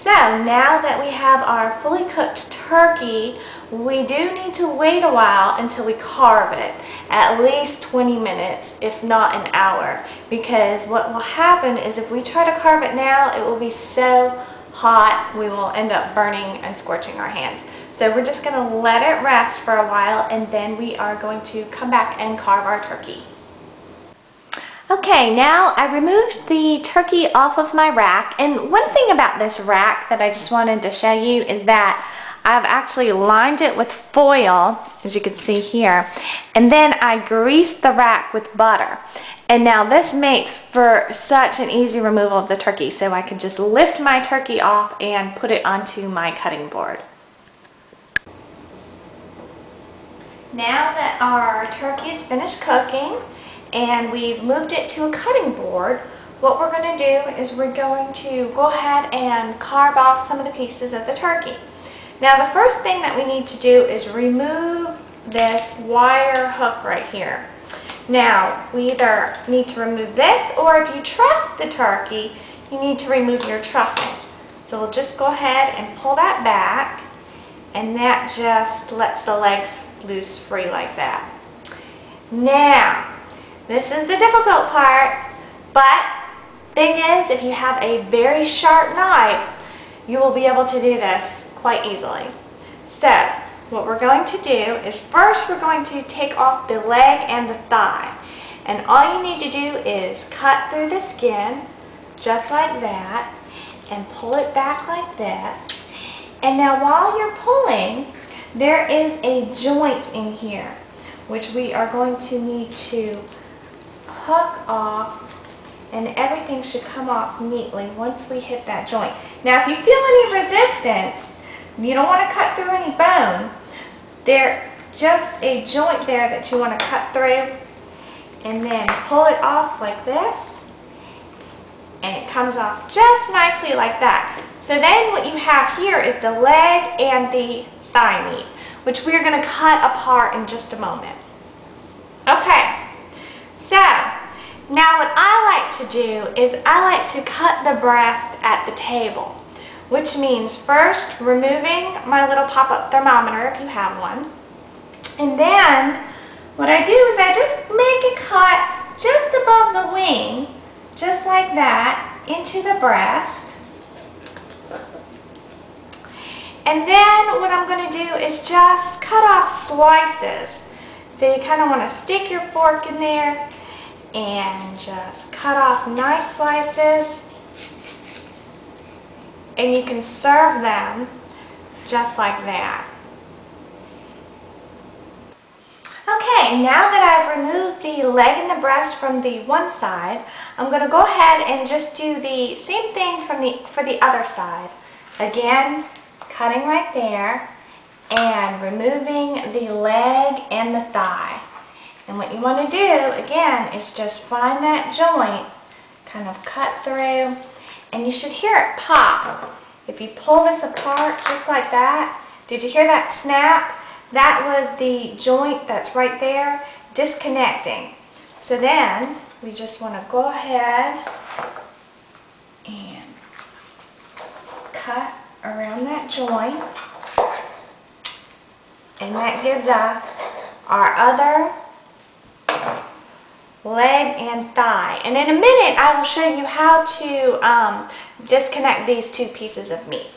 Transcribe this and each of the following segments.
So now that we have our fully cooked turkey, we do need to wait a while until we carve it, at least 20 minutes, if not an hour, because what will happen is if we try to carve it now, it will be so hot we will end up burning and scorching our hands. So we're just going to let it rest for a while, and then we are going to come back and carve our turkey. Okay, now I removed the turkey off of my rack, and one thing about this rack that I just wanted to show you is that I've actually lined it with foil, as you can see here, and then I greased the rack with butter. And now this makes for such an easy removal of the turkey, so I can just lift my turkey off and put it onto my cutting board. Now that our turkey is finished cooking, and we've moved it to a cutting board, what we're going to do is we're going to go ahead and carve off some of the pieces of the turkey. Now the first thing that we need to do is remove this wire hook right here. Now we either need to remove this, or if you truss the turkey, you need to remove your trussing. So we'll just go ahead and pull that back, and that just lets the legs loose free like that. Now, this is the difficult part, but thing is, if you have a very sharp knife, you will be able to do this quite easily. So, what we're going to do is first we're going to take off the leg and the thigh. And all you need to do is cut through the skin, just like that, and pull it back like this. And now while you're pulling, there is a joint in here, which we are going to need to hook off, and everything should come off neatly once we hit that joint. Now if you feel any resistance, you don't want to cut through any bone, there's just a joint there that you want to cut through, and then pull it off like this, and it comes off just nicely like that. So then what you have here is the leg and the thigh meat, which we are going to cut apart in just a moment. Okay. So, now what I like to do is I like to cut the breast at the table, which means first removing my little pop-up thermometer if you have one, and then what I do is I just make a cut just above the wing, just like that, into the breast. And then what I'm going to do is just cut off slices. So you kind of want to stick your fork in there and just cut off nice slices, and you can serve them just like that. Okay, now that I've removed the leg and the breast from the one side, I'm going to go ahead and just do the same thing for the other side. Again, cutting right there and removing the leg and the thigh. And what you want to do, again, is just find that joint, kind of cut through, and you should hear it pop. If you pull this apart just like that, did you hear that snap? That was the joint that's right there disconnecting. So then we just want to go ahead and cut around that joint, and that gives us our other leg and thigh. And in a minute I will show you how to disconnect these two pieces of meat.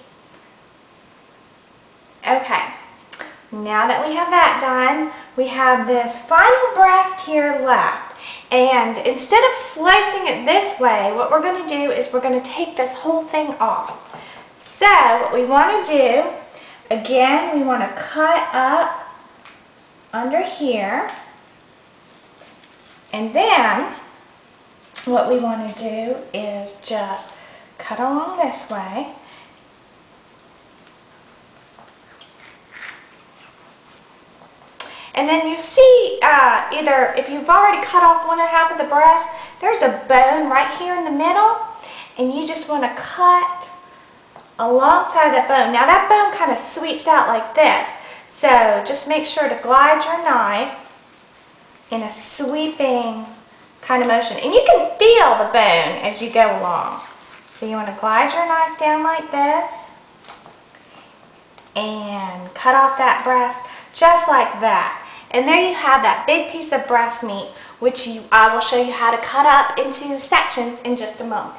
Okay, now that we have that done, we have this final breast here left. And instead of slicing it this way, what we're going to do is we're going to take this whole thing off. So what we want to do, again, we want to cut up under here. And then what we want to do is just cut along this way. And then you see either if you've already cut off one half of the breast, there's a bone right here in the middle, and you just want to cut alongside that bone. Now that bone kind of sweeps out like this, so just make sure to glide your knife in a sweeping kind of motion. And you can feel the bone as you go along. So you want to glide your knife down like this and cut off that breast just like that. And there you have that big piece of breast meat, which I will show you how to cut up into sections in just a moment.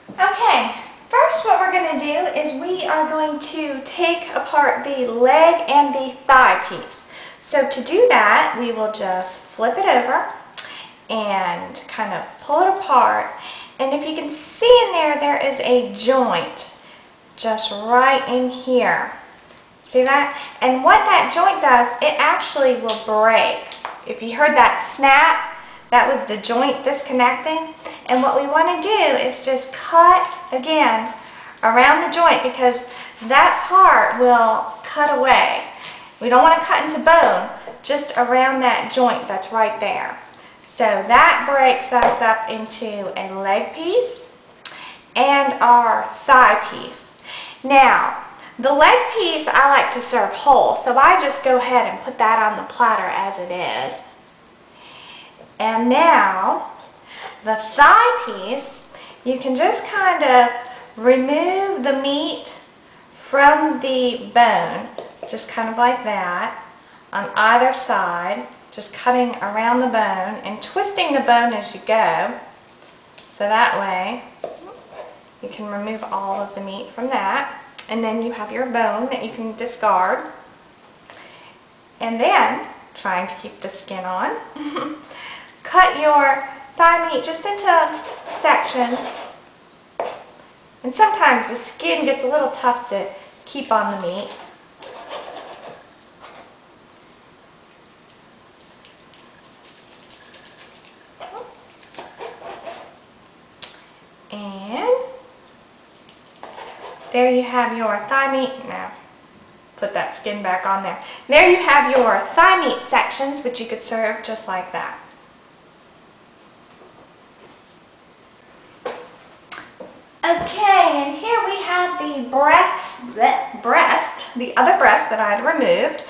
Okay, first what we're going to do is we are going to take apart the leg and the thigh piece. So to do that, we will just flip it over and kind of pull it apart. And if you can see in there, there is a joint just right in here. See that? And what that joint does, it actually will break. If you heard that snap, that was the joint disconnecting. And what we want to do is just cut again around the joint, because that part will cut away. We don't want to cut into bone, just around that joint that's right there. So that breaks us up into a leg piece and our thigh piece. Now, the leg piece I like to serve whole, so I just go ahead and put that on the platter as it is. And now, the thigh piece, you can just kind of remove the meat from the bone, just kind of like that, on either side, just cutting around the bone and twisting the bone as you go. So that way, you can remove all of the meat from that. And then you have your bone that you can discard. And then, trying to keep the skin on, cut your thigh meat just into sections. And sometimes the skin gets a little tough to keep on the meat. And there you have your thigh meat. Now, put that skin back on there. There you have your thigh meat sections, which you could serve just like that. Okay, and here we have the the other breast that I had removed.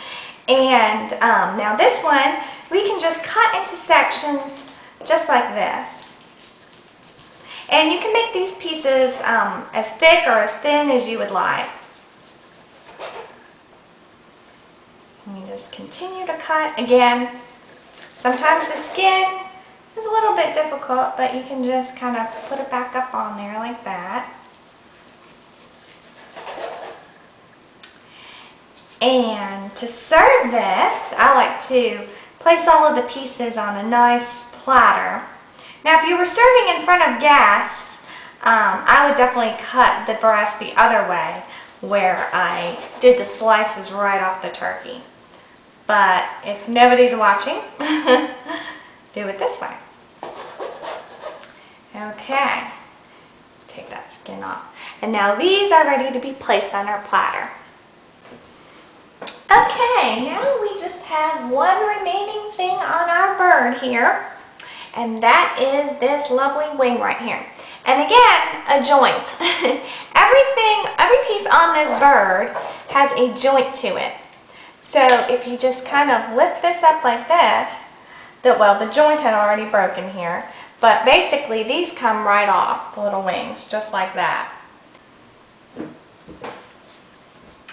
And now this one, we can just cut into sections just like this. And you can make these pieces as thick or as thin as you would like. And you just continue to cut. Again, sometimes the skin is a little bit difficult, but you can just kind of put it back up on there like that. And to serve this, I like to place all of the pieces on a nice platter. Now, if you were serving in front of guests, I would definitely cut the breast the other way, where I did the slices right off the turkey. But if nobody's watching, do it this way. Okay, take that skin off. And now these are ready to be placed on our platter. Okay, now we just have one remaining thing on our bird here. And that is this lovely wing right here. And again, a joint. Every piece on this bird has a joint to it. So if you just kind of lift this up like this, the joint had already broken here, but basically these come right off, the little wings, just like that.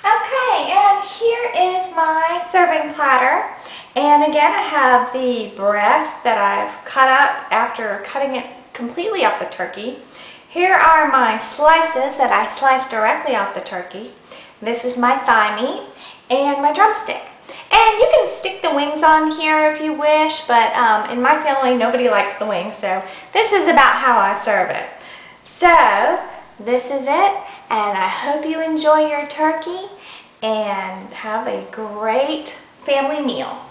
Okay, and here is my serving platter. And again, I have the breast that I've cut up after cutting it completely off the turkey. Here are my slices that I sliced directly off the turkey. This is my thigh meat and my drumstick. And you can stick the wings on here if you wish, but in my family, nobody likes the wings, so this is about how I serve it. So, this is it, and I hope you enjoy your turkey and have a great family meal.